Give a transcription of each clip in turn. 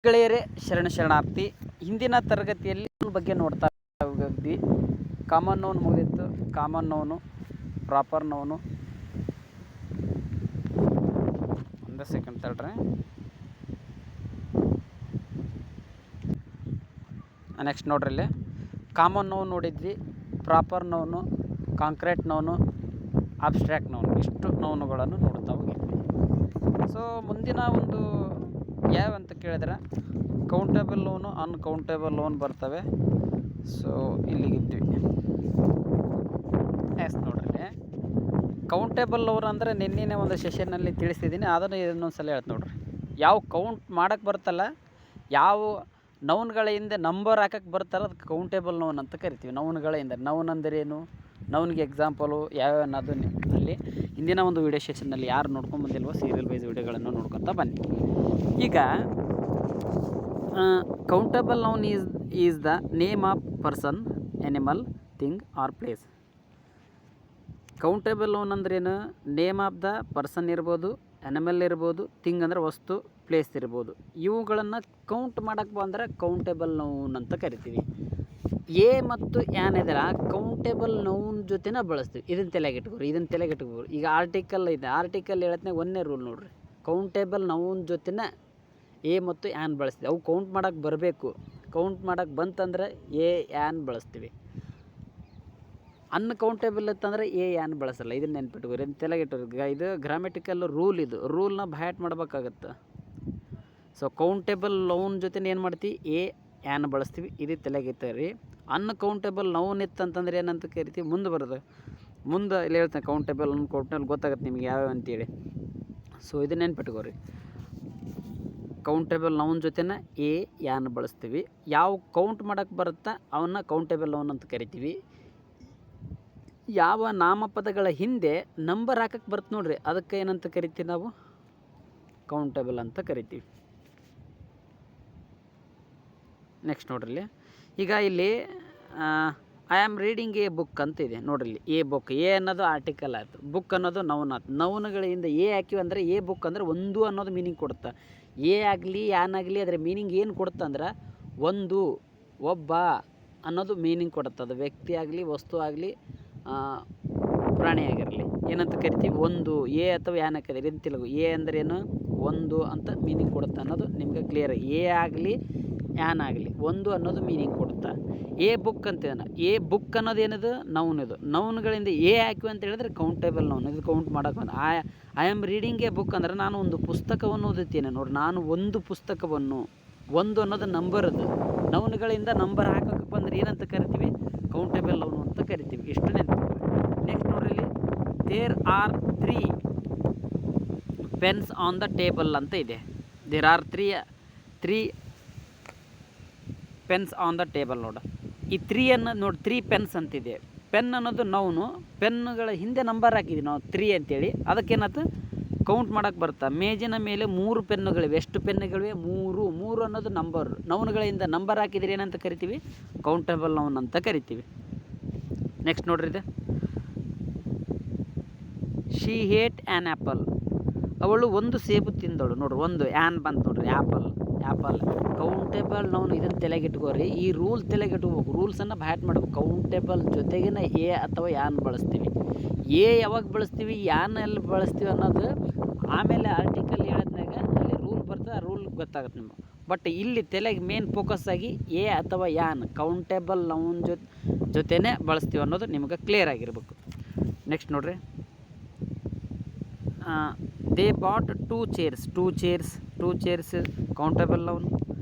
ಗೆಳೆಯರೇ ಶರಣಾರ್ಥಿ. ಹಿಂದಿನ ತರಗತಿಯಲ್ಲಿ ಬಗ್ಗೆ ನೋಡ್ತಾ ಹೋಗಿದ್ವಿ. ಕಾಮನ್ ನೌನ್ ಮುಗಿದಿತ್ತು. Common noun, proper noun. ಒಂದೇ ಸೆಕೆಂಡ್ ತಡ್ರಿ. ನೆಕ್ಸ್ಟ್ ನೋಡ್ರಿ, ಇಲ್ಲಿ ಕಾಮನ್ ನೌನ್ ನೋಡಿದ್ವಿ, proper noun, concrete noun, abstract noun, ಇಷ್ಟು ನೌನುಗಳನ್ನು ನೋಡ್ತಾ ಹೋಗಿದ್ವಿ. ಸೊ ಮುಂದಿನ ಒಂದು ಯಾವಂತ ಕೇಳಿದ್ರೆ ಕೌಂಟೇಬಲ್ ಲೋನು, ಅನ್ಕೌಂಟೇಬಲ್ ಲೋನ್ ಬರ್ತವೆ. ಸೊ ಇಲ್ಲಿಗಿದ್ವಿ. ನೆಕ್ಸ್ಟ್ ನೋಡ್ರಿ, ಕೌಂಟೇಬಲ್ ಲೋನ್ ಅಂದರೆ ನಿನ್ನೆ ಒಂದು ಸೆಷನ್ನಲ್ಲಿ ತಿಳಿಸಿದ್ದೀನಿ, ಅದನ್ನು ಇನ್ನೊಂದು ಸಲ ಹೇಳ್ತು ನೋಡ್ರಿ. ಯಾವ ಕೌಂಟ್ ಮಾಡೋಕ್ಕೆ ಬರ್ತಲ್ಲ, ಯಾವ ನೌನ್ಗಳಿಂದ ನಂಬರ್ ಹಾಕಕ್ಕೆ ಬರ್ತಾರ ಅದಕ್ಕೆ ಕೌಂಟೇಬಲ್ ನೌನ್ ಅಂತ ಕರಿತೀವಿ. ನೌನ್ಗಳಿಂದ ನೌನ್ ಅಂದರೇನು, ನೌನ್ಗೆ ಎಕ್ಸಾಂಪಲು ಯಾವ್ಯಾವ ಅನ್ನೋದು ಅಲ್ಲಿ ಹಿಂದಿನ ಒಂದು ವೀಡಿಯೋ ಸೆಷನ್ನಲ್ಲಿ ಯಾರು ನೋಡ್ಕೊಂಡು ಬಂದಿಲ್ವೋ ಸೀರಿಯಲ್ ವೈಸ್ ವೀಡಿಯೋಗಳನ್ನು ನೋಡ್ಕೊತಾ ಬನ್ನಿ. ಈಗ countable noun is the name of person, animal, thing R place. Countable noun ಅಂದ್ರೇನು? ನೇಮ್ ಆಫ್ ದ ಪರ್ಸನ್ ಇರ್ಬೋದು, ಎನಿಮಲ್ ಇರ್ಬೋದು, ಥಿಂಗ್ ಅಂದರೆ ವಸ್ತು, ಪ್ಲೇಸ್ ಇರ್ಬೋದು. ಇವುಗಳನ್ನು ಕೌಂಟ್ ಮಾಡೋಕ್ಕೆ ಬಂದರೆ ಕೌಂಟೇಬಲ್ ನೌನ್ ಅಂತ ಕರಿತೀವಿ. ಎ ಮತ್ತು ಯಾನ್ ಇದರ ಕೌಂಟೇಬಲ್ ನೌನ್ ಜೊತೆನೇ ಬಳಸ್ತೀವಿ. ಇದನ್ನು ತಲೆಗಿಟ್ಕೋರಿ. ಈಗ ಆರ್ಟಿಕಲ್ ಇದೆ, ಆರ್ಟಿಕಲ್ ಹೇಳತ್ನಾಗ ಒಂದೇ ರೂಲ್ ನೋಡ್ರಿ, ಕೌಂಟೇಬಲ್ ನೌನ್ ಜೊತೆನೇ ಎ ಮತ್ತು ಯಾನ್ ಬಳಸ್ತೀವಿ. ಅವು ಕೌಂಟ್ ಮಾಡೋಕ್ಕೆ ಬರಬೇಕು. ಕೌಂಟ್ ಮಾಡೋಕ್ಕೆ ಬಂತಂದ್ರೆ ಎ ಯಾನ್ ಬಳಸ್ತೀವಿ. ಅನ್ಕೌಂಟೇಬಲ್ ಇತ್ತಂದರೆ ಎ ಯಾನ್ ಬಳಸಲ್ಲ. ಇದನ್ನು ನೆನ್ಪಿಟ್ಕೋರಿ, ಇದನ್ನು ತಲೆಗಿಟ್ಟೋರಿ. ಇದು ಗ್ರಾಮೆಟಿಕಲ್ ರೂಲ್, ಇದು ರೂಲ್ನ ಬೈಹಾರ್ಟ್ ಮಾಡ್ಬೇಕಾಗತ್ತೆ. ಸೊ ಕೌಂಟೇಬಲ್ ನೌನ್ ಜೊತೆ ಏನು ಮಾಡ್ತೀವಿ? ಎ ಯಾನ್ ಬಳಸ್ತೀವಿ. ಇದು ತಲೆಗಿಟ್ಟರಿ. ಅನ್ಕೌಂಟೇಬಲ್ ನೌನ್ ಇತ್ತಂತಂದ್ರೆ ಏನಂತ ಕರಿತೀವಿ? ಮುಂದೆ ಇಲ್ಲಿ ಹೇಳ್ತೇನೆ. ಕೌಂಟೇಬಲ್ ಅನ್ಕೌಂಟೇಬಲ್ ಗೊತ್ತಾಗುತ್ತೆ ನಿಮ್ಗೆ ಯಾವ್ಯಾವ ಅಂತೇಳಿ. ಸೊ ಇದನ್ನ ನೆನ್ಪಿಟ್ಕೋರಿ. ಕೌಂಟೇಬಲ್ ನೌನ್ ಜೊತೆನ ಎ ಯಾನ್ ಬಳಸ್ತೀವಿ. ಯಾವ ಕೌಂಟ್ ಮಾಡೋಕ್ಕೆ ಬರುತ್ತಾ ಅವನ್ನ ಕೌಂಟೇಬಲ್ ನೌನ್ ಅಂತ ಕರಿತೀವಿ. ಯಾವ ನಾಮಪದಗಳ ಹಿಂದೆ ನಂಬರ್ ಹಾಕಕ್ಕೆ ಬರುತ್ತೆ ನೋಡ್ರಿ, ಅದಕ್ಕೆ ಏನಂತ ಕರಿತೀವಿ? ನಾವು ಕೌಂಟೇಬಲ್ ಅಂತ ಕರಿತೀವಿ. ನೆಕ್ಸ್ಟ್ ನೋಡ್ರಿ, ಈಗ ಇಲ್ಲಿ I am reading A book ಅಂತ ಇದೆ ನೋಡ್ರಿ. ಎ ಬುಕ್, ಎ ಅನ್ನೋದು ಆರ್ಟಿಕಲ್ ಆಯಿತು, ಬುಕ್ ಅನ್ನೋದು ನೌನ್ ಆಯ್ತು. ನೌನ್ಗಳಿಂದ ಎ ಹಾಕಿವಿ ಅಂದರೆ ಎ ಬುಕ್ ಅಂದರೆ ಒಂದು ಅನ್ನೋದು ಮೀನಿಂಗ್ ಕೊಡುತ್ತೆ. ಎ ಆಗಲಿ ಯಾನ್ ಆಗಲಿ ಅದರ ಮೀನಿಂಗ್ ಏನು ಕೊಡುತ್ತೆ ಅಂದ್ರೆ ಒಂದು, ಒಬ್ಬ ಅನ್ನೋದು ಮೀನಿಂಗ್ ಕೊಡುತ್ತೆ. ಅದು ವ್ಯಕ್ತಿ ಆಗಲಿ, ವಸ್ತು ಆಗಲಿ, ಪ್ರಾಣಿ ಆಗಿರಲಿ, ಏನಂತ ಕರಿತೀವಿ? ಒಂದು. ಎ ಅಥವಾ ಯಾನ್ ಹಾಕಿದ್ರೆ ಇದನ್ನು ತೆಲುಗು. ಎ ಅಂದರೆ ಏನು? ಒಂದು ಅಂತ ಮೀನಿಂಗ್ ಕೊಡುತ್ತೆ ಅನ್ನೋದು ನಿಮ್ಗೆ ಕ್ಲಿಯರ್. ಎ ಆಗಲಿ ಯಾನ್ ಆಗಲಿ ಒಂದು ಅನ್ನೋದು ಮೀನಿಂಗ್ ಕೊಡುತ್ತಾ. ಎ ಬುಕ್ ಅಂತ ಎ ಬುಕ್ ಅನ್ನೋದು ಏನಿದು? ನೌನ್. ಇದು ನೌನ್ಗಳಿಂದ ಎ ಹಾಕಿವಿ ಅಂತ ಹೇಳಿದ್ರೆ ಕೌಂಟೇಬಲ್ ನೌನ್. ಇದು ಕೌಂಟ್ ಮಾಡೋಕೆ I am reading A book ಅಂದರೆ ನಾನು ಒಂದು ಪುಸ್ತಕವನ್ನು ಓದುತ್ತೇನೆ ನೋಡಿ. ನಾನು ಒಂದು ಪುಸ್ತಕವನ್ನು, ಒಂದು ಅನ್ನೋದು ನಂಬರ್. ಅದು ನೌನ್ಗಳಿಂದ ನಂಬರ್ ಹಾಕೋಕೆ ಬಂದರೆ ಏನಂತ ಕರಿತೀವಿ? ಕೌಂಟೇಬಲ್ ನೌನ್ ಅಂತ ಕರಿತೀವಿ. ಇಷ್ಟು ನೆನಪು. ನೆಕ್ಸ್ಟ್ ನೋಡ್ರಿ, ಇಲ್ಲಿ there are 3 pens on the table ಅಂತ ಇದೆ. There are 3 pens on the table ನೋಡು. ಈ 3 ಅನ್ನು ನೋಡಿ, 3 ಪೆನ್ಸ್ ಅಂತಿದೆ. ಪೆನ್ ಅನ್ನೋದು ನೌನು, ಪೆನ್ನುಗಳ ಹಿಂದೆ ನಂಬರ್ ಹಾಕಿದ್ವಿ ನಾವು 3 ಅಂತೇಳಿ. ಅದಕ್ಕೇನತ್ತು ಕೌಂಟ್ ಮಾಡೋಕ್ಕೆ ಬರುತ್ತೆ. ಮೇಜಿನ ಮೇಲೆ 3 ಪೆನ್ನುಗಳಿವೆ. ಎಷ್ಟು ಪೆನ್ನುಗಳಿವೆ? 3 ಅನ್ನೋದು ನಂಬರ್. ನೌನ್ಗಳಿಂದ ನಂಬರ್ ಹಾಕಿದ್ರೆ ಏನಂತ ಕರಿತೀವಿ? ಕೌಂಟೇಬಲ್ ನೌನ್ ಅಂತ ಕರಿತೀವಿ. ನೆಕ್ಸ್ಟ್ ನೋಡ್ರಿ, ಇದು ಶಿ ಹೇಟ್ ಆ್ಯನ್ ಆ್ಯಪಲ್. ಅವಳು ಒಂದು ಸೇಬು ತಿಂದಳು ನೋಡ್ರಿ. ಒಂದು ಆ್ಯನ್ ಬಂತು ನೋಡ್ರಿ, ಆ್ಯಪಲ್ ಕೌಂಟೇಬಲ್ ನೌನ್. ಇದನ್ನು ತಲೆಗಿಟ್ಕೋರಿ. ಈ ರೂಲ್ ತಲೆಗಿಟ್ಕೋಬೇಕು. ರೂಲ್ಸನ್ನು ಬೈಹಾರ್ಟ್ ಮಾಡಬೇಕು. ಕೌಂಟೇಬಲ್ ಜೊತೆಗಿನ ಎ ಅಥವಾ ಯಾನ್ ಬಳಸ್ತೀವಿ. ಎ ಯಾವಾಗ ಬಳಸ್ತೀವಿ, ಯಾನ್ ಎಲ್ಲಿ ಬಳಸ್ತೀವಿ ಅನ್ನೋದು ಆಮೇಲೆ ಆರ್ಟಿಕಲ್ ಹೇಳೋದ್ನಾಗ ಅಲ್ಲಿ ರೂಲ್ ಬರ್ತದೆ. ಆ ರೂಲ್ ಗೊತ್ತಾಗುತ್ತೆ ನಿಮ್ಗೆ. ಬಟ್ ಇಲ್ಲಿ ತಲೆಗೆ ಮೇನ್ ಫೋಕಸ್ ಆಗಿ ಎ ಅಥವಾ ಯಾನ್ ಕೌಂಟೇಬಲ್ ನೌನ್ ಜೊತೆನೇ ಬಳಸ್ತೀವಿ ಅನ್ನೋದು ನಿಮ್ಗೆ ಕ್ಲಿಯರ್ ಆಗಿರ್ಬೇಕು. ನೆಕ್ಸ್ಟ್ ನೋಡ್ರಿ, they bot 2 chairs countable noun.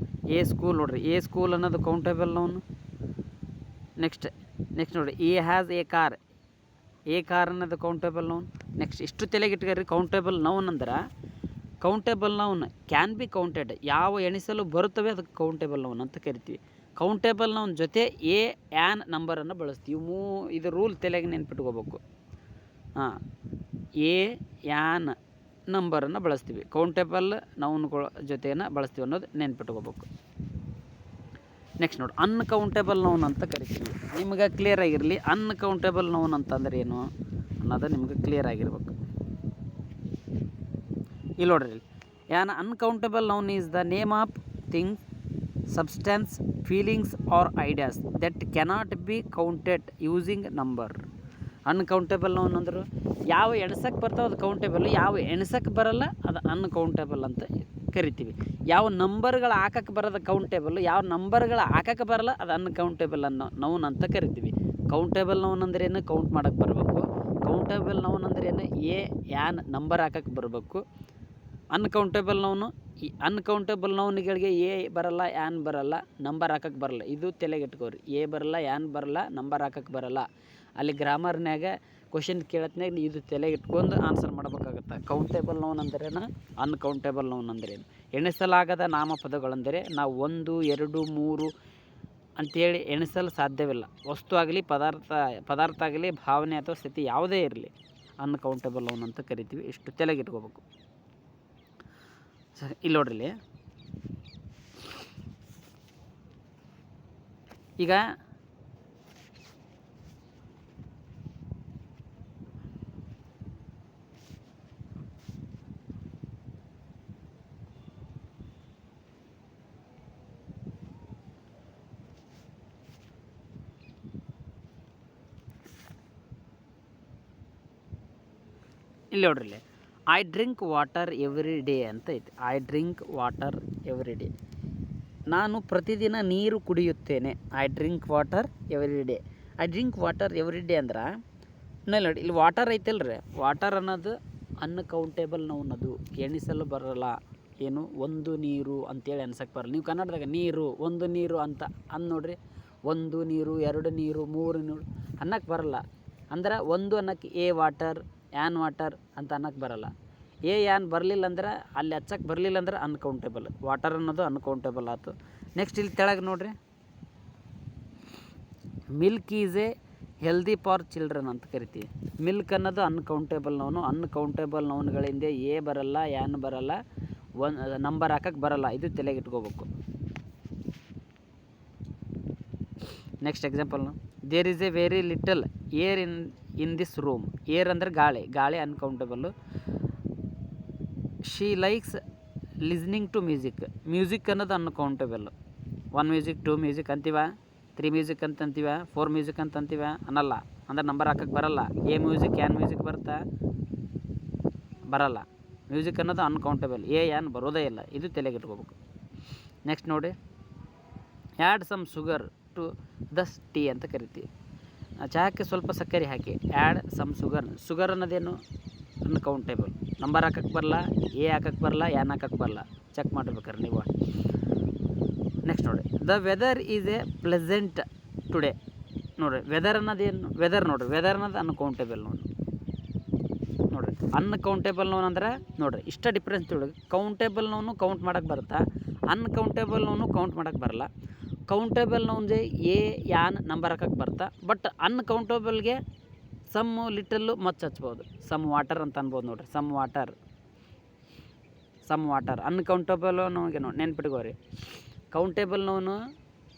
A school ನೋಡ್ರಿ, ಎ ಸ್ಕೂಲ್ ಅನ್ನೋದು ಕೌಂಟೇಬಲ್ ನೌನ್. ನೆಕ್ಸ್ಟ್ ನೋಡ್ರಿ, ಎ ಹ್ಯಾಸ್ ಎ ಕಾರ್ ಅನ್ನೋದು ಕೌಂಟೇಬಲ್ ನೌನ್. ನೆಕ್ಸ್ಟ್ ಇಷ್ಟು ತಲೆಗಿಟ್ಕೊರಿ. ಕೌಂಟೇಬಲ್ ನೌನ್ ಅಂದ್ರೆ countable noun can be counted. ಯಾವ ಎಣಿಸಲು ಬರುತ್ತವೆ ಅದಕ್ಕೆ ಕೌಂಟೇಬಲ್ ನೌನ್ ಅಂತ ಕರಿತೀವಿ. ಕೌಂಟೇಬಲ್ ನೌನ್ ಜೊತೆ ಎ ಯಾನ್ ನಂಬರನ್ನು ಬಳಸ್ತೀವಿ. ಇದು ರೂಲ್ ತಲೆಗೆ ನೆನ್ಪಿಟ್ಕೋಬೇಕು. ಎ ಯಾನ್ ನಂಬರನ್ನು ಬಳಸ್ತೀವಿ. ಕೌಂಟೇಬಲ್ ನೌನ್ಗಳ ಜೊತೆಯನ್ನು ಬಳಸ್ತೀವಿ ಅನ್ನೋದು ನೆನ್ಪಿಟ್ಕೋಬೇಕು. ನೆಕ್ಸ್ಟ್ ನೋಡಿ, ಅನ್ಕೌಂಟೇಬಲ್ ನೌನ್ ಅಂತ ಕರಿತೀವಿ. ನಿಮ್ಗೆ ಕ್ಲಿಯರ್ ಆಗಿರಲಿ ಅನ್ಕೌಂಟೇಬಲ್ ನೌನ್ ಅಂತಂದ್ರೆ ಏನು ಅನ್ನೋದು ನಿಮ್ಗೆ ಕ್ಲಿಯರ್ ಆಗಿರ್ಬೇಕು. ಇಲ್ಲಿ ನೋಡ್ರಿ, an uncountable noun is the name of things, substance, feelings or ideas that cannot be counted using number. Uncountable noun ಅಂದ್ರೆ ಯಾವ ಎಣ್ಸಕ್ಕೆ ಬರ್ತಾವೆ ಅದು ಕೌಂಟೇಬಲ್, ಯಾವ ಎಣ್ಸಕ್ಕೆ ಬರಲ್ಲ ಅದು ಅನ್ಕೌಂಟೇಬಲ್ ಅಂತ ಕರಿತೀವಿ. ಯಾವ ನಂಬರ್ಗಳು ಹಾಕಕ್ಕೆ ಬರೋದು ಕೌಂಟೇಬಲ್, ಯಾವ ನಂಬರ್ಗಳು ಹಾಕಕ್ಕೆ ಬರಲ್ಲ ಅದು ಅನ್ಕೌಂಟೇಬಲ್ ಅನ್ನೋ ನೌನ್ ಅಂತ ಕರಿತೀವಿ. ಕೌಂಟೇಬಲ್ ನೌನ್ ಅಂದ್ರೆ ಏನು, ಕೌಂಟ್ ಮಾಡೋಕ್ಕೆ ಬರಬೇಕು. ಕೌಂಟೇಬಲ್ ನೌನ್ ಅಂದ್ರೆ ಏನು, ಯಾನ್ ನಂಬರ್ ಹಾಕಕ್ಕೆ ಬರಬೇಕು. ಅನ್ಕೌಂಟೇಬಲ್ ನೌನು, ಈ ಅನ್ಕೌಂಟೇಬಲ್ ನೌನ್ಗಳಿಗೆ ಬರಲ್ಲ, ಯಾನ್ ಬರಲ್ಲ, ನಂಬರ್ ಹಾಕಕ್ಕೆ ಬರಲ್ಲ. ಇದು ತಲೆಗಿಟ್ಕೋರಿ. ಬರಲ್ಲ, ಯಾನ್ ಬರಲ್ಲ, ನಂಬರ್ ಹಾಕಕ್ಕೆ ಬರಲ್ಲ. ಅಲ್ಲಿ ಗ್ರಾಮರ್ನ್ಯಾಗ ಕ್ವಶನ್ ಕೇಳತ್ನಾಗ ಇದು ತಲೆಗೆ ಇಟ್ಕೊಂಡು ಆನ್ಸರ್ ಮಾಡ್ಬೇಕಾಗತ್ತೆ. ಕೌಂಟೇಬಲ್ ನೌನ್ ಅಂದ್ರೇನು, ಅನ್ಕೌಂಟೇಬಲ್ ನೌನ್ ಅಂದ್ರೇನು. ಎಣಿಸಲಾಗದ ನಾಮಪದಗಳೆಂದರೆ ನಾವು 1, 2, 3 ಅಂಥೇಳಿ ಎಣಿಸಲು ಸಾಧ್ಯವಿಲ್ಲ. ವಸ್ತು ಆಗಲಿ, ಪದಾರ್ಥ ಆಗಲಿ, ಭಾವನೆ ಅಥವಾ ಸ್ಥಿತಿ ಯಾವುದೇ ಇರಲಿ ಅನ್ಕೌಂಟೇಬಲ್ ನೌನ್ ಅಂತ ಕರಿತೀವಿ. ಇಷ್ಟು ತಲೆಗೆ ಇಟ್ಕೋಬೇಕು. ಸರಿ, ಇಲ್ಲಿ ನೋಡ್ರಿ, ಈಗ ಇಲ್ಲಿ ನೋಡ್ರಿ, I drink water every day ಅಂತ ಐತಿ. I drink water every day, ನಾನು ಪ್ರತಿದಿನ ನೀರು ಕುಡಿಯುತ್ತೇನೆ. I drink water every day. I drink water every day ಅಂದ್ರೆ ನೋಡಿ, ಇಲ್ಲಿ ವಾಟರ್ ಐತಲ್ರಿ, ವಾಟರ್ ಅನ್ನೋದು ಅನ್ಕೌಂಟೇಬಲ್ ನೌನ್. ಅದು ಎಣಿಸಲು ಬರಲ್ಲ. ಏನು, ಒಂದು ನೀರು ಅಂತೇಳಿ ಎಣ್ಸಕ್ಕೆ ಬರಲ್ಲ. ನೀವು ಕನ್ನಡದಾಗ ನೀರು, ಒಂದು ನೀರು ಅಂತ ನೋಡ್ರಿ, ಒಂದು ನೀರು, 2 ನೀರು, 3 ನೀರು ಅನ್ನಕ್ಕೆ ಬರಲ್ಲ. ಅಂದ್ರೆ ಒಂದು ಅನ್ನಕ್ಕೆ ವಾಟರ್, ಯಾನ್ ವಾಟರ್ ಅಂತ ಅನ್ನಕ್ಕೆ ಬರಲ್ಲ. ಯಾನ್ ಬರಲಿಲ್ಲ ಅಂದ್ರೆ, ಅಲ್ಲಿ ಹಚ್ಚಕ್ಕೆ ಬರಲಿಲ್ಲ ಅಂದ್ರೆ ಅನ್ಕೌಂಟೇಬಲ್. ವಾಟರ್ ಅನ್ನೋದು ಅನ್ಕೌಂಟೇಬಲ್ ಆಯ್ತು. ನೆಕ್ಸ್ಟ್ ಇಲ್ಲಿ ತೆಳಗೆ ನೋಡ್ರಿ, milk is healthy for children ಅಂತ ಕರಿತೀವಿ. ಮಿಲ್ಕ್ ಅನ್ನೋದು ಅನ್ಕೌಂಟೇಬಲ್ ನೌನು. ಅನ್ಕೌಂಟೇಬಲ್ ನೌನ್ಗಳಿಂದ ಬರಲ್ಲ, ಯಾನ್ ಬರಲ್ಲ, ನಂಬರ್ ಹಾಕಕ್ಕೆ ಬರಲ್ಲ. ಇದು ತಲೆಗೆ ಇಟ್ಕೋಬೇಕು. Next example, there is a very little air in this room. Air ಅಂದರೆ ಗಾಳಿ, ಗಾಳಿ uncountable. She likes listening to music. Music ಅನ್ನೋದು ಅನ್ಕೌಂಟೇಬಲ್ಲು. 1 ಮ್ಯೂಸಿಕ್, 2 ಮ್ಯೂಸಿಕ್ ಅಂತೀವ, 3 ಮ್ಯೂಸಿಕ್ ಅಂತ ಅಂತೀವ, 4 ಮ್ಯೂಸಿಕ್ ಅಂತ ಅಂತೀವ ಅನ್ನಲ್ಲ. ಅಂದ್ರೆ ನಂಬರ್ ಹಾಕಕ್ಕೆ ಬರಲ್ಲ. ಮ್ಯೂಸಿಕ್, ಯಾನ್ ಮ್ಯೂಸಿಕ್ ಬರ್ತಾ ಬರಲ್ಲ. ಮ್ಯೂಸಿಕ್ ಅನ್ನೋದು ಅನ್ಕೌಂಟೇಬಲ್. ಯಾನ್ ಬರೋದೇ ಇಲ್ಲ. ಇದು ತಲೆಗೆ ಇಟ್ಕೋಬೇಕು. ನೆಕ್ಸ್ಟ್ ನೋಡಿ, add some sugar to this tea ಅಂತ ಕರಿತೀವಿ. ಚಹಾಕ್ಕೆ ಸ್ವಲ್ಪ ಸಕ್ಕರೆ ಹಾಕಿ. Add some sugar. ಶುಗರ್ ಅನ್ನೋದೇನು, ಅನ್ಕೌಂಟೇಬಲ್. ನಂಬರ್ ಹಾಕಕ್ಕೆ ಬರಲ್ಲ, ಹಾಕಕ್ಕೆ ಬರಲ್ಲ, ಯಾನ್ ಹಾಕಕ್ಕೆ ಬರಲ್ಲ. ಚೆಕ್ ಮಾಡಿರ್ಬೇಕಾರೆ ನೀವು. ನೆಕ್ಸ್ಟ್ ನೋಡಿ, the weather is a pleasant today. ನೋಡಿರಿ, ವೆದರ್ ಅನ್ನೋದೇನು, ವೆದರ್ ನೋಡಿರಿ, ವೆದರ್ ಅನ್ನೋದು ಅನ್ಕೌಂಟೇಬಲ್ ನೋಡು. ನೋಡಿರಿ, ಅನ್ಕೌಂಟೇಬಲ್ ನೋನ್ ಅಂದ್ರೆ ನೋಡಿರಿ ಇಷ್ಟ ಡಿಫ್ರೆನ್ಸ್ ತಿಳಿ. ಕೌಂಟೇಬಲ್ ನೋನು ಕೌಂಟ್ ಮಾಡೋಕ್ಕೆ ಬರುತ್ತಾ, ಅನ್ಕೌಂಟೇಬಲ್ ನೋನು ಕೌಂಟ್ ಮಾಡೋಕ್ಕೆ ಬರಲ್ಲ. ಕೌಂಟೇಬಲ್ ನೌನ್ಗೆ ಯಾನ್ ನಂಬರ್ ಹಾಕಕ್ಕೆ ಬರ್ತಾ, ಬಟ್ ಅನ್ಕೌಂಟೇಬಲ್ಗೆ ಸಮ್ ಲಿಟಲ್ಲು ಮಚ್ಚ ಹಚ್ಬೋದು. ಸಮ್ ವಾಟರ್ ಅಂತ ಅನ್ಬೋದು ನೋಡಿರಿ. ಸಮ್ ವಾಟರ್ ಅನ್ಕೌಂಟೇಬಲ್ ನೋವಿಗೆ ನೋಡಿ ನೆನ್ಪಿಟ್ಕೋರಿ. ಕೌಂಟೇಬಲ್ ನೌನು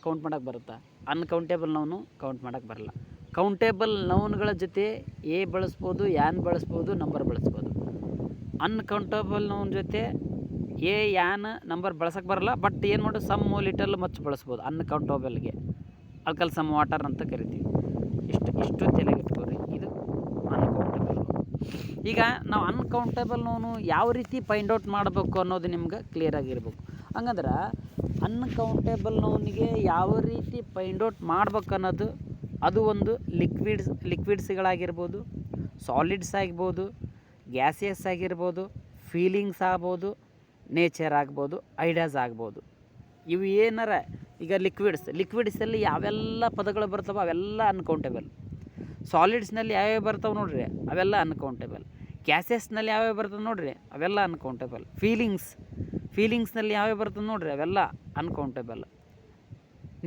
ಕೌಂಟ್ ಮಾಡೋಕ್ಕೆ ಬರುತ್ತಾ, ಅನ್ಕೌಂಟೇಬಲ್ ನೌನು ಕೌಂಟ್ ಮಾಡೋಕ್ಕೆ ಬರಲ್ಲ. ಕೌಂಟೇಬಲ್ ನೌನ್ಗಳ ಜೊತೆ ಬಳಸ್ಬೋದು, ಯಾನ್ ಬಳಸ್ಬೋದು, ನಂಬರ್ ಬಳಸ್ಬೋದು. ಅನ್ಕೌಂಟೇಬಲ್ ನೌನ್ ಜೊತೆ ಯಾನ್ ನಂಬರ್ ಬಳಸೋಕ್ಕೆ ಬರಲ್ಲ, ಬಟ್ ಏನು ಮಾಡೋದು, ಸಮ್ ಲಿಟಲ್ ಮಚ್ ಬಳಸ್ಬೋದು ಅನ್ಕೌಂಟೇಬಲ್ಗೆ. ಅದಕ್ಕೆ ಸಮ್ ವಾಟರ್ ಅಂತ ಕರಿತೀವಿ. ಇಷ್ಟು ತಲೆಗಿಟ್ಕೋರಿ. ಇದು ಅನ್ಕೌಂಟೇಬಲ್. ಈಗ ನಾವು ಅನ್ಕೌಂಟೇಬಲ್ ನೋನು ಯಾವ ರೀತಿ ಫೈಂಡ್ ಔಟ್ ಮಾಡಬೇಕು ಅನ್ನೋದು ನಿಮ್ಗೆ ಕ್ಲಿಯರ್ ಆಗಿರ್ಬೇಕು. ಹಂಗಂದ್ರೆ ಅನ್ಕೌಂಟೇಬಲ್ ನೋನಿಗೆ ಯಾವ ರೀತಿ ಫೈಂಡ್ ಔಟ್ ಮಾಡ್ಬೇಕು ಅನ್ನೋದು, ಅದು ಒಂದು ಲಿಕ್ವಿಡ್ಸ್ಗಳಾಗಿರ್ಬೋದು, ಸಾಲಿಡ್ಸ್ ಆಗಿರ್ಬೋದು, ಗ್ಯಾಸಿಯಸ್ ಆಗಿರ್ಬೋದು, ಫೀಲಿಂಗ್ಸ್ ಆಗ್ಬೋದು, ನೇಚರ್ ಆಗ್ಬೋದು, ಐಡಿಯಾಸ್ ಆಗ್ಬೋದು. ಇವು ಏನಾರ ಈಗ ಲಿಕ್ವಿಡ್ಸಲ್ಲಿ ಯಾವೆಲ್ಲ ಪದಗಳು ಬರ್ತಾವೆ ಅವೆಲ್ಲ ಅನ್ಕೌಂಟೇಬಲ್. ಸಾಲಿಡ್ಸ್ನಲ್ಲಿ ಯಾವ್ಯಾವ ಬರ್ತಾವೆ ನೋಡ್ರಿ ಅವೆಲ್ಲ ಅನ್ಕೌಂಟೇಬಲ್. ಗ್ಯಾಸಸ್ನಲ್ಲಿ ಯಾವ್ಯಾವ ಬರ್ತದೆ ನೋಡ್ರಿ ಅವೆಲ್ಲ ಅನ್ಕೌಂಟೇಬಲ್. ಫೀಲಿಂಗ್ಸ್ನಲ್ಲಿ ಯಾವ್ಯಾವ ಬರ್ತದೆ ನೋಡ್ರಿ ಅವೆಲ್ಲ ಅನ್ಕೌಂಟೇಬಲ್.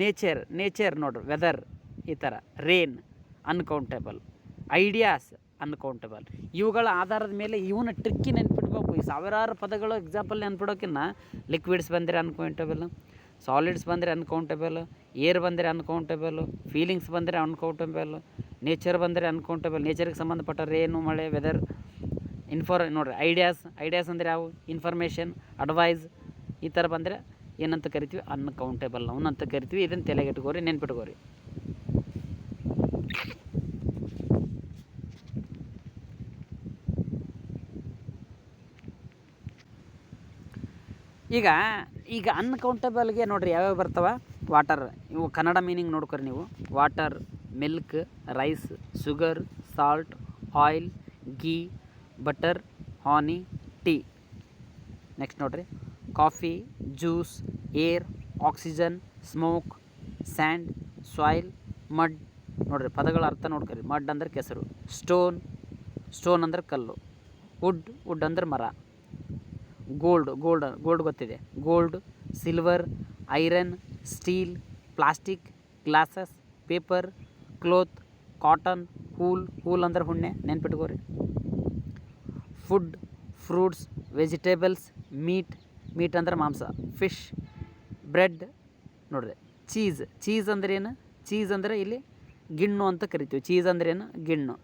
ನೇಚರ್ ನೋಡ್ರಿ, ವೆದರ್, ಈ ಥರ ರೇನ್ ಅನ್ಕೌಂಟೇಬಲ್. Ideas uncountable. ಇವುಗಳ ಆಧಾರದ ಮೇಲೆ ಇವನ್ನ ಟ್ರಿಕ್ಕಿ ನೆನ್ಪಿಡ್ಬೇಕು. ಈ ಸಾವಿರಾರು ಪದಗಳು ಎಕ್ಸಾಂಪಲ್ ನೆನ್ಪಿಡೋಕ್ಕಿಂತ ಲಿಕ್ವಿಡ್ಸ್ ಬಂದರೆ ಅನ್ಕೌಂಟೇಬಲ್, ಸಾಲಿಡ್ಸ್ ಬಂದರೆ ಅನ್ಕೌಂಟೇಬಲ್, ಏರ್ ಬಂದರೆ ಅನ್ಕೌಂಟೇಬಲ್, ಫೀಲಿಂಗ್ಸ್ ಬಂದರೆ ಅನ್ಕೌಂಟೇಬಲ್, ನೇಚರ್ ಬಂದರೆ ಅನ್ಕೌಂಟೇಬಲ್. ನೇಚರ್ಗೆ ಸಂಬಂಧಪಟ್ಟ ರೇನು, ಮಳೆ, ವೆದರ್, ನೋಡ್ರಿ. ಐಡಿಯಾಸ್ ಅಂದರೆ ಯಾವ, ಇನ್ಫಾರ್ಮೇಷನ್, ಅಡ್ವೈಸ್, ಈ ಥರ ಬಂದರೆ ಏನಂತ ಕರಿತೀವಿ? ಅನ್ಕೌಂಟೇಬಲ್ ನೌನ್ ಅಂತ ಕರಿತೀವಿ. ಇದನ್ನು ತಲೆಗಿಟ್ಕೋರಿ, ನೆನ್ಪಿಟ್ಕೋರಿ. ಈಗ ಅನ್ಕೌಂಟೇಬಲ್ಗೆ ನೋಡಿರಿ ಯಾವ್ಯಾವ ಬರ್ತಾವ? ವಾಟರ್, ಇವು ಕನ್ನಡ ಮೀನಿಂಗ್ ನೋಡ್ಕೊರಿ ನೀವು. Water, milk, rice, sugar, salt, oil, ghee, butter, honey, tea. Next ನೋಡಿರಿ, coffee, juice, air, oxygen, smoke, sand, soil, mud. ನೋಡಿರಿ ಪದಗಳ ಅರ್ಥ ನೋಡ್ಕೊರಿ. ಮಡ್ ಅಂದ್ರೆ ಕೆಸರು, ಸ್ಟೋನ್ ಅಂದ್ರೆ ಕಲ್ಲು, ವುಡ್ ಅಂದ್ರೆ ಮರ, ಗೋಲ್ಡ್ ಗೊತ್ತಿದೆ, gold, silver, iron, steel, plastic, glasses, paper, cloth, cotton, whole ಅಂದ್ರೆ ಹುಣ್ಣೆ, ನೆನ್ಪಿಟ್ಕೋರಿ. ಫುಡ್, ಫ್ರೂಟ್ಸ್, ವೆಜಿಟೇಬಲ್ಸ್, ಮೀಟ್ ಅಂದ್ರೆ ಮಾಂಸ, ಫಿಶ್, ಬ್ರೆಡ್. ನೋಡಿರಿ ಚೀಸ್ ಅಂದ್ರೆ ಏನು? ಚೀಸ್ ಅಂದರೆ ಇಲ್ಲಿ ಗಿಣ್ಣು ಅಂತ ಕರಿತೀವಿ. ಚೀಸ್ ಅಂದ್ರೆ ಏನು? ಗಿಣ್ಣು.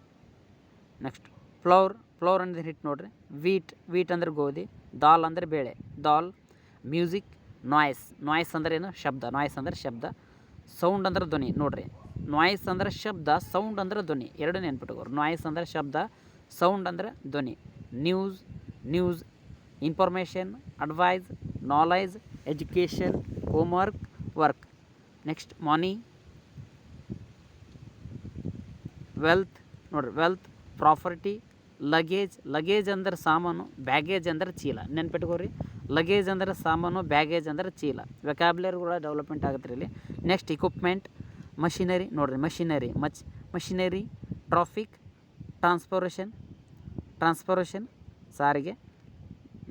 ನೆಕ್ಸ್ಟ್ ಫ್ಲೋರ್ ಅಂದರೆ ಹಿಟ್ಟು ನೋಡ್ರಿ. ವೀಟ್ ಅಂದ್ರೆ ಗೋಧಿ, ದಾಲ್ ಅಂದರೆ ಬೇಳೆ, ಮ್ಯೂಸಿಕ್, ನಾಯ್ಸ್ ಅಂದ್ರೆ ಏನು? ಶಬ್ದ. ಸೌಂಡ್ ಅಂದ್ರೆ ಧ್ವನಿ. ನೋಡ್ರಿ, ನಾಯ್ಸ್ ಅಂದ್ರೆ ಶಬ್ದ, ಸೌಂಡ್ ಅಂದ್ರೆ ಧ್ವನಿ, ಎರಡು ನೆನ್ಪಿಟ್ಕೋರು. ನಾಯ್ಸ್ ಅಂದ್ರೆ ಶಬ್ದ, ಸೌಂಡ್ ಅಂದ್ರೆ ಧ್ವನಿ. News, information, advice, knowledge, education, work. Next money, wealth. ನೋಡ್ರಿ, ವೆಲ್ತ್, ಪ್ರಾಪರ್ಟಿ, ಲಗೇಜ್ ಅಂದ್ರೆ ಸಾಮಾನು, ಬ್ಯಾಗೇಜ್ ಅಂದ್ರೆ ಚೀಲ. ನೆನ್ಪಿಟ್ಕೋರಿ, ಲಗೇಜ್ ಅಂದ್ರೆ ಸಾಮಾನು, ಬ್ಯಾಗೇಜ್ ಅಂದ್ರೆ ಚೀಲ. ವೆಕ್ಯಾಬ್ಯುಲರಿ ಕೂಡ ಡೆವಲಪ್ಮೆಂಟ್ ಆಗುತ್ತೆ ಇಲ್ಲಿ. Next equipment, machinery. ನೋಡ್ರಿ, ಮಷಿನರಿ, ಟ್ರಾಫಿಕ್, ಟ್ರಾನ್ಸ್ಪೋರೇಷನ್, ಸಾರಿಗೆ.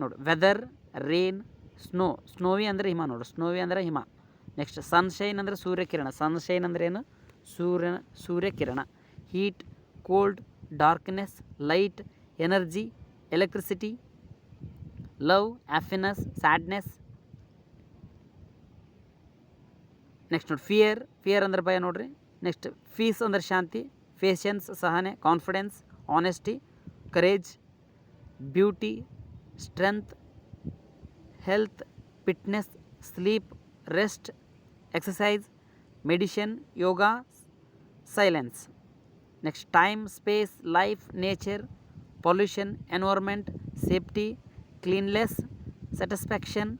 ನೋಡಿ, ವೆದರ್, ರೇನ್, ಸ್ನೋವಿ ಅಂದರೆ ಹಿಮ. ನೋಡ್ರಿ, ಹಿಮ. ನೆಕ್ಸ್ಟ್ ಸನ್ಶೈನ್ ಅಂದರೆ ಸೂರ್ಯಕಿರಣ. ಸನ್ಶೈನ್ ಅಂದ್ರೆ ಏನು? ಸೂರ್ಯಕಿರಣ. Heat, cold, darkness, light, energy, electricity, love, happiness, sadness. Next ನೋಡಿ, ಫಿಯರ್ ಅಂದ್ರೆ ಭಯ. ನೋಡ್ರಿ, ನೆಕ್ಸ್ಟ್ ಪೀಸ್ ಅಂದ್ರೆ ಶಾಂತಿ, ಪೇಷನ್ಸ್ ಸಹನೆ, confidence, honesty, courage, beauty, strength, health, fitness, sleep, rest, exercise, medicine, yoga, silence. Next time, space, life, nature, pollution, environment, safety, cleanliness, satisfaction,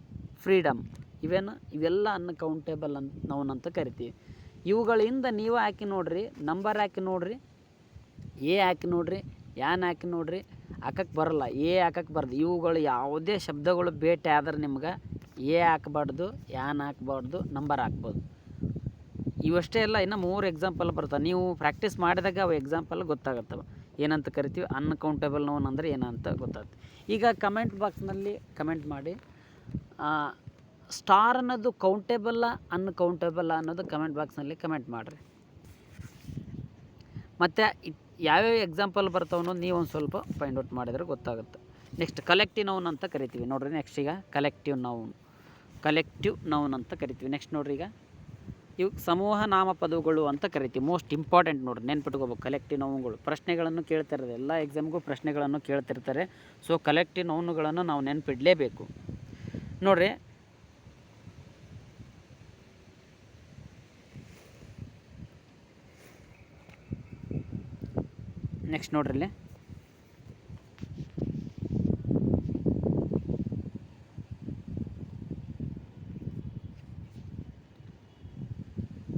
freedom. ಇವೆಲ್ಲ uncountable noun ಅಂತ ಕರಿತೀವಿ. ಇವುಗಳಿಂದ ನೀವು ಹಾಕಿ ನೋಡ್ರಿ, ನಂಬರ್ ಹಾಕಿ ನೋಡ್ರಿ, ಎ ಹಾಕಿ ನೋಡ್ರಿ, ಯಾನ್ ಹಾಕಿ ನೋಡ್ರಿ, ಹಾಕಕ್ಕೆ ಬರಲ್ಲ. ಹಾಕಕ್ಕೆ ಬರದು. ಇವುಗಳು ಯಾವುದೇ ಶಬ್ದಗಳು ಭೇಟಿ ಆದ್ರೆ ನಿಮ್ಗೆ ಹಾಕಬಾರ್ದು, ಯಾನ್ ಹಾಕಬಾರ್ದು, ನಂಬರ್ ಹಾಕ್ಬೋದು. ಇವಷ್ಟೇ ಎಲ್ಲ. ಇನ್ನು 3 ಎಕ್ಸಾಂಪಲ್ ಬರ್ತವೆ. ನೀವು ಪ್ರಾಕ್ಟೀಸ್ ಮಾಡಿದಾಗ ಅವು ಎಕ್ಸಾಂಪಲ್ ಗೊತ್ತಾಗುತ್ತವೆ. ಏನಂತ ಕರಿತೀವಿ? ಅನ್ಕೌಂಟೇಬಲ್ ನೌನ್ ಅಂದರೆ ಏನಂತ ಗೊತ್ತಾಗುತ್ತೆ. ಈಗ ಕಮೆಂಟ್ ಬಾಕ್ಸ್ನಲ್ಲಿ ಕಮೆಂಟ್ ಮಾಡಿ, ಸ್ಟಾರ್ ಅನ್ನೋದು ಕೌಂಟೇಬಲ್ಲ ಅನ್ಕೌಂಟೇಬಲ್ಲ ಅನ್ನೋದು ಕಮೆಂಟ್ ಬಾಕ್ಸ್ನಲ್ಲಿ ಕಮೆಂಟ್ ಮಾಡಿರಿ. ಮತ್ತು ಯಾವ್ಯಾವ ಎಕ್ಸಾಂಪಲ್ ಬರ್ತಾವೆ ಅನ್ನೋದು ನೀವು ಒಂದು ಸ್ವಲ್ಪ ಫೈಂಡ್ ಔಟ್ ಮಾಡಿದರೆ ಗೊತ್ತಾಗುತ್ತೆ. ನೆಕ್ಸ್ಟ್ ಕಲೆಕ್ಟಿವ್ ನೌನ್ ಅಂತ ಕರಿತೀವಿ. ನೋಡಿರಿ, ನೆಕ್ಸ್ಟ್ ಈಗ ಕಲೆಕ್ಟಿವ್ ನೌನ್ ಅಂತ ಕರಿತೀವಿ. ನೆಕ್ಸ್ಟ್ ನೋಡಿರಿ, ಈಗ ಇವು ಸಮೂಹ ನಾಮಪದಗಳು ಅಂತ ಕರಿತೀವಿ. ಮೋಸ್ಟ್ ಇಂಪಾರ್ಟೆಂಟ್ ನೋಡಿರಿ, ನೆನ್ಪಿಟ್ಕೋಬೇಕು. ಕಲೆಕ್ಟಿವ್ ನೌನ್ಗಳು ಪ್ರಶ್ನೆಗಳನ್ನು ಕೇಳ್ತಿರೋದು, ಎಲ್ಲ ಎಕ್ಸಾಮ್ಗೂ ಪ್ರಶ್ನೆಗಳನ್ನು ಕೇಳ್ತಿರ್ತಾರೆ. ಸೊ ಕಲೆಕ್ಟಿವ್ ನೌನ್ಗಳನ್ನು ನಾವು ನೆನ್ಪಿಡಲೇಬೇಕು. ನೋಡಿರಿ, ನೆಕ್ಸ್ಟ್ ನೋಡ್ರಿ, ಇಲ್ಲಿ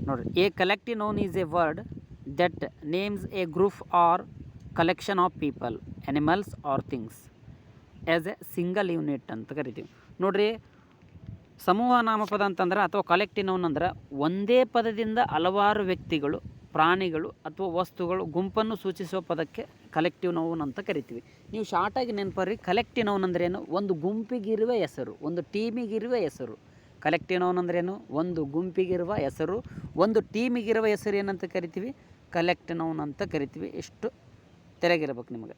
ನೋಡ್ರಿ, a collective noun is a word that names a group or collection of people, animals or things as a single unit ಅಂತ ಕರಿತೀವಿ. ನೋಡ್ರಿ, ಸಮೂಹ ನಾಮಪದ ಅಂತಂದ್ರೆ ಅಥವಾ ಕಲೆಕ್ಟಿವ್ ನೌನ್ ಅಂದ್ರೆ ಒಂದೇ ಪದದಿಂದ ಹಲವಾರು ವ್ಯಕ್ತಿಗಳು, ಪ್ರಾಣಿಗಳು ಅಥವಾ ವಸ್ತುಗಳು ಗುಂಪನ್ನು ಸೂಚಿಸುವ ಪದಕ್ಕೆ ಕಲೆಕ್ಟಿವ್ ನೌನ್ ಅಂತ ಕರಿತೀವಿ. ನೀವು ಶಾರ್ಟಾಗಿ ನೆನಪರ್ರಿ, ಕಲೆಕ್ಟಿವ್ ನೌನ್ ಅಂದ್ರೇನು? ಒಂದು ಗುಂಪಿಗಿರುವ ಹೆಸರು, ಒಂದು ಟೀಮಿಗಿರುವ ಹೆಸರು. ಕಲೆಕ್ಟಿವ್ ನೌನ್ ಅಂದ್ರೇನು? ಒಂದು ಗುಂಪಿಗಿರುವ ಹೆಸರು, ಒಂದು ಟೀಮಿಗಿರುವ ಹೆಸರು ಏನಂತ ಕರಿತೀವಿ? ಕಲೆಕ್ಟಿವ್ ನೌನ್ ಅಂತ ಕರಿತೀವಿ. ಎಷ್ಟು ತೆರೆಗಿರ್ಬೇಕು ನಿಮಗೆ.